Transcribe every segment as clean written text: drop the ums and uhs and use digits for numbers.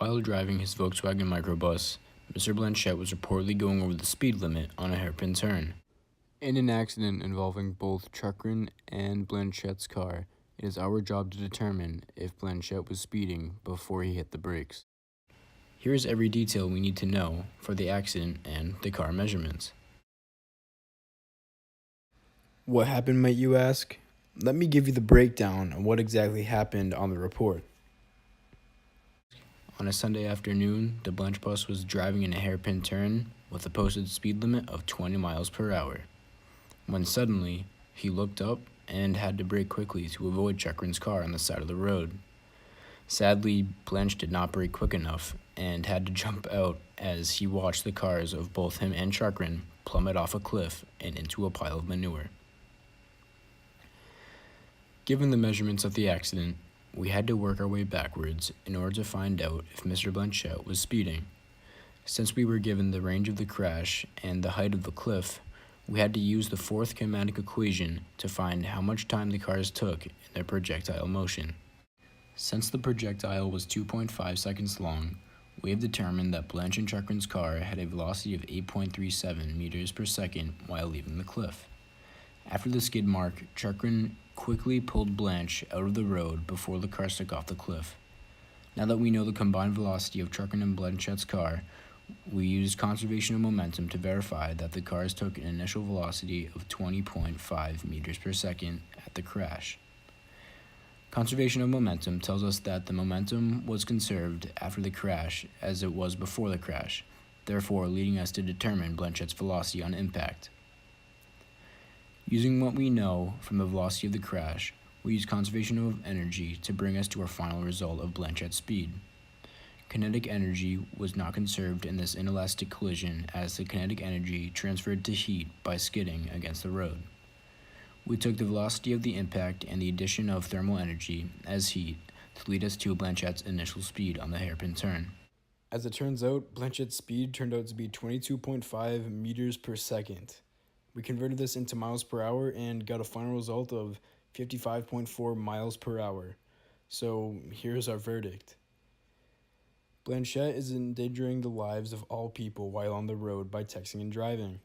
While driving his Volkswagen microbus, Mr. Blanchett was reportedly going over the speed limit on a hairpin turn. In an accident involving both Chukrin and Blanchett's car, it is our job to determine if Blanchett was speeding before he hit the brakes. Here is every detail we need to know for the accident and the car measurements. What happened, might you ask? Let me give you the breakdown of what exactly happened on the report. On a Sunday afternoon, the Blanch bus was driving in a hairpin turn with a posted speed limit of 20 miles per hour, when suddenly he looked up and had to brake quickly to avoid Chukrin's car on the side of the road. Sadly, Blanch did not brake quick enough and had to jump out as he watched the cars of both him and Chukrin plummet off a cliff and into a pile of manure. Given the measurements of the accident, we had to work our way backwards in order to find out if Mr. Blanchett was speeding. Since we were given the range of the crash and the height of the cliff, we had to use the fourth kinematic equation to find how much time the cars took in their projectile motion. Since the projectile was 2.5 seconds long, we have determined that Blanch and Chukrin's car had a velocity of 8.37 meters per second while leaving the cliff. After the skid mark, Chukrin quickly pulled Blanch out of the road before the car took off the cliff. Now that we know the combined velocity of Chukrin and Blanchett's car, we used conservation of momentum to verify that the cars took an initial velocity of 20.5 meters per second at the crash. Conservation of momentum tells us that the momentum was conserved after the crash as it was before the crash, therefore leading us to determine Blanchett's velocity on impact. Using what we know from the velocity of the crash, we use conservation of energy to bring us to our final result of Blanchett's speed. Kinetic energy was not conserved in this inelastic collision as the kinetic energy transferred to heat by skidding against the road. We took the velocity of the impact and the addition of thermal energy as heat to lead us to Blanchett's initial speed on the hairpin turn. As it turns out, Blanchett's speed turned out to be 22.5 meters per second. We converted this into miles per hour and got a final result of 55.4 miles per hour. So here's our verdict. Blanchett is endangering the lives of all people while on the road by texting and driving.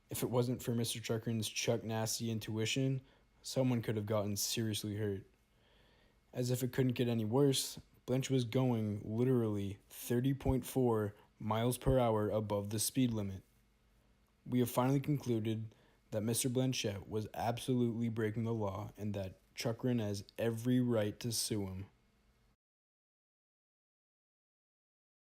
If it wasn't for Mr. Chukrin's Chuck Nasty intuition, someone could have gotten seriously hurt. As if it couldn't get any worse, Blanch was going literally 30.4 miles per hour above the speed limit. We have finally concluded that Mr. Blanchett was absolutely breaking the law and that Chukrin has every right to sue him.